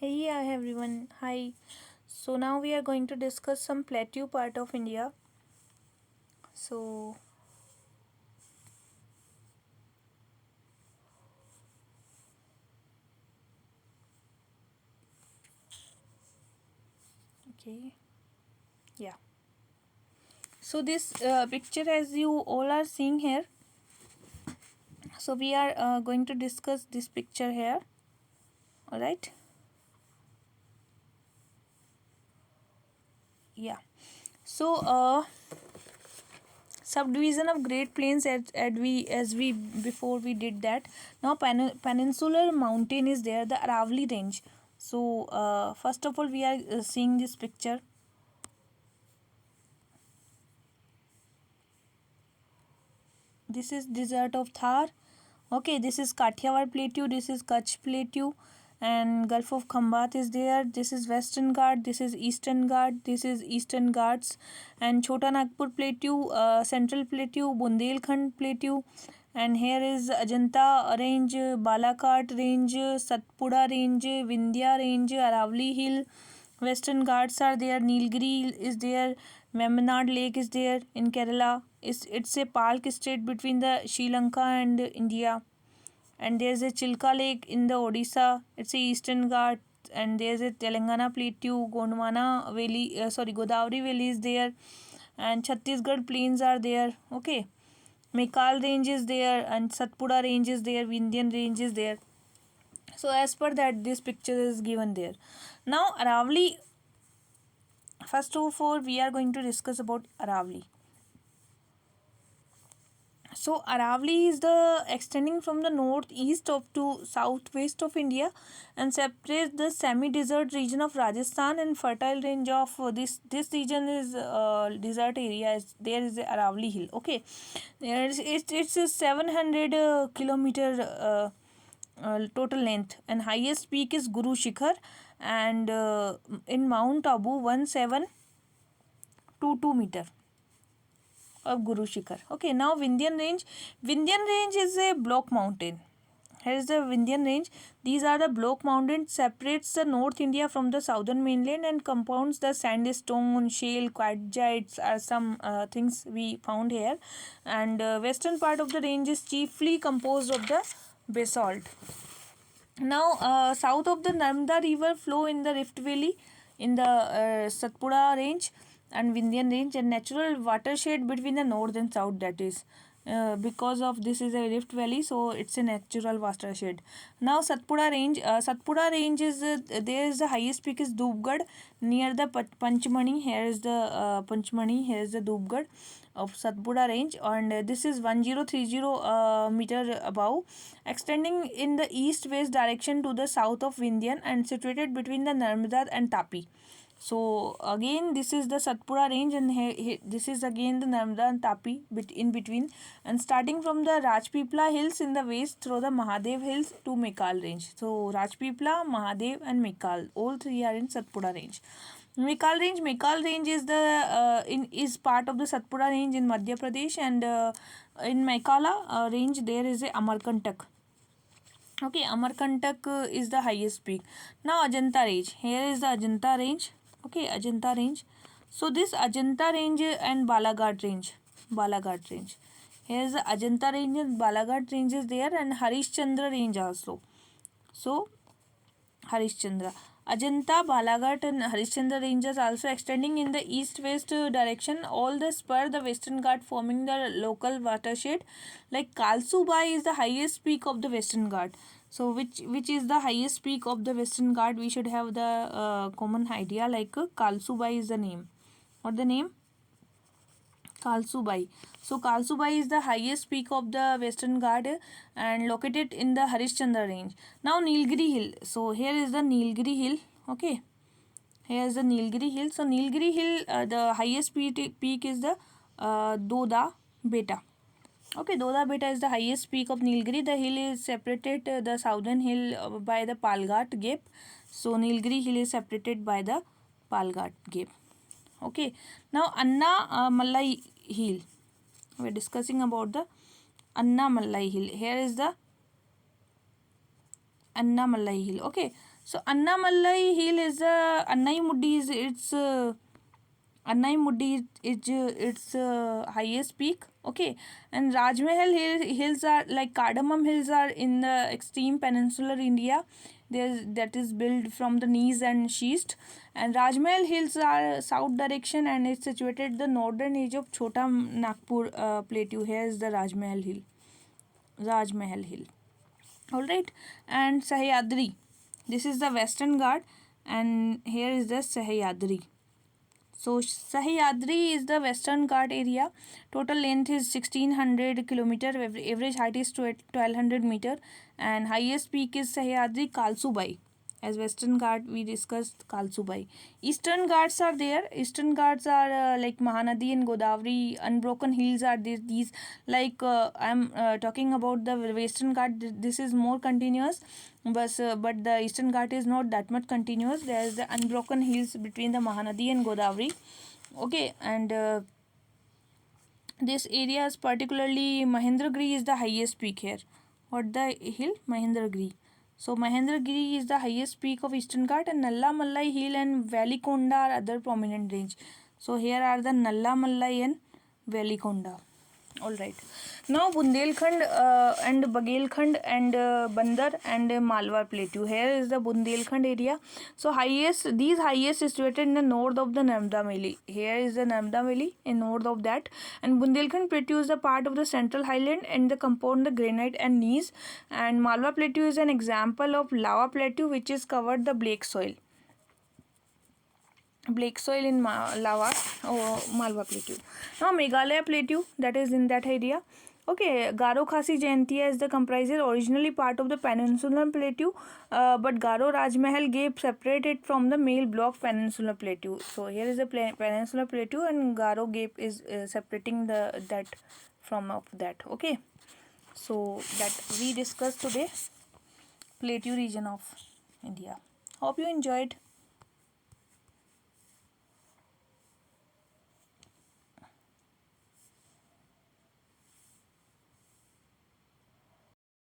Hey everyone, hi. So now we are going to discuss some plateau part of India. So okay, yeah. So this picture, as you all are seeing here, so we are going to discuss this picture here. All right, yeah. So subdivision of Great Plains as we before we did that. Now peninsular mountain is there, the Aravali range. So first of all, we are seeing this picture. This is desert of Thar. Okay, this is Kathiawar Plateau, this is Kutch Plateau, and Gulf of Khambat is there. This is Western Ghat, this is Eastern Ghat, this is Eastern Ghats, and Chota Nagpur Plateau, Central Plateau, Bundelkhand Plateau, and here is Ajanta Range, Balakhat Range, Satpura Range, Vindhya Range, Aravali Hill. Western Ghats are there, Nilgiri is there, Memnad Lake is there in Kerala. It's a park state between the Sri Lanka and India. And there's a Chilka Lake in the Odisha. It's a Eastern Ghat. And there's a Telangana Plateau, Gondwana Valley, Godavari Valley is there. And Chhattisgarh plains are there. Okay. Mekal range is there and Satpura range is there, Vindhyan range is there. So as per that, this picture is given there. Now Aravali, first of all, we are going to discuss about Aravali. So Aravali is the extending from the northeast of to southwest of India and separates the semi-desert region of Rajasthan and fertile range of this region is desert area. There is the Aravali hill. Okay, it's a 700 kilometer total length, and highest peak is Guru Shikhar, and in Mount Abu 1722 meter of Guru Shikhar. Okay, now Vindhyan Range. Vindhyan Range is a block mountain. Here is the Vindhyan Range. These are the block mountains, separates the North India from the southern mainland and compounds the sandstone, shale, quartzites are some things we found here. And western part of the range is chiefly composed of the basalt. Now, south of the Narmada river flow in the Rift Valley in the Satpura range and Vindhyan range, and natural watershed between the north and south, that is because of this is a rift valley, so it's a natural watershed. Now Satpura range is there is the highest peak is Dhubgarh near the Panchmani. Here is the Panchmani, here is the Dhubgarh of Satpura range, and this is 1030 meter above, extending in the east west direction to the south of Vindhyan and situated between the Narmada and Tapi. So again, this is the Satpura range, and this is again the Narmada and Tapi in between, and starting from the Rajpipla hills in the west through the Mahadev hills to Mekal range. So Rajpipla, Mahadev, and Mekal, all three are in Satpura range. Mekal range is the is part of the Satpura range in Madhya Pradesh, and in Mekala range there is a Amarkantak. Okay, Amarkantak is the highest peak. Now Ajanta range. Here is the Ajanta range. Okay, Ajanta range. So this Ajanta range and Balaghat range. Balaghat range. Here is the Ajanta range and Balaghat range is there, and Harishchandra range also. So Harishchandra. Ajanta, Balaghat and Harishchandra ranges also extending in the east-west direction. All the spur the Western Ghat forming the local watershed. Like Kalsubai is the highest peak of the Western Ghat. So which is the highest peak of the Western Ghat? We should have the common idea, like Kalsubai is the name. What the name? Kalsubai. So Kalsubai is the highest peak of the Western Ghat and located in the Harishchandra range. Now Nilgiri Hill. So here is the Nilgiri Hill. Okay. Here is the Nilgiri Hill. So Nilgiri Hill, the highest peak is the Doda Beta. Okay, Doda Beta is the highest peak of Nilgiri. The hill is separated, the southern hill by the Palghat Gap. So Nilgiri Hill is separated by the Palghat Gap. Okay, now Anna Mallai Hill. We are discussing about the Anna Mallai Hill. Here is the Anna Mallai Hill. Okay, So Annamallai hill is Annaimuddi is Annaimuddi is its highest peak. Okay, and Rajmahal hills are like Cardamom hills are in the extreme peninsular India. That is built from the knees and schist. And Rajmahal hills are south direction and it's situated the northern edge of Chota Nagpur plateau. Here is the Rajmahal hill. Rajmahal hill. All right, and Sahyadri. This is the western Ghat, and here is the Sahyadri. So Sahyadri is the western Ghat area. Total length is 1600 kilometer. Average height is 1200 meter, and highest peak is Sahyadri Kalsubai. As western Ghat we discussed Kalsubai. Eastern Ghats are there. Eastern Ghats are like Mahanadi and Godavari. Unbroken hills are these like I'm talking about the western Ghat. This is more continuous, but the eastern Ghat is not that much continuous. There is the unbroken hills between the Mahanadi and Godavari. Okay, and this area is particularly Mahendragiri is the highest peak here. What the hill? Mahendragiri. So Mahendragiri is the highest peak of Eastern Ghat, and Nalla Mallai hill and Valikonda are other prominent range. So here are the Nalla Mallai and Valikonda. All right. Now Bundelkhand and Bagelkhand and Bandar and Malwa plateau. Here is the Bundelkhand area. So these highest is situated in the north of the Narmada Valley. Here is the Narmada Valley in north of that. And Bundelkhand plateau is a part of the central highland and the compound the granite and gneiss. And Malwa plateau is an example of lava plateau which is covered the Blake soil in lava or Malwa plateau. Now Meghalaya plateau, that is in that area. Okay, Garo Khasi Jaintia is the comprises originally part of the peninsular plateau, but Garo Rajmahal gave separated from the male block peninsular plateau. So here is the peninsular plateau, and Garo gave is separating that from of that. Okay, so that we discussed today plateau region of India. Hope you enjoyed.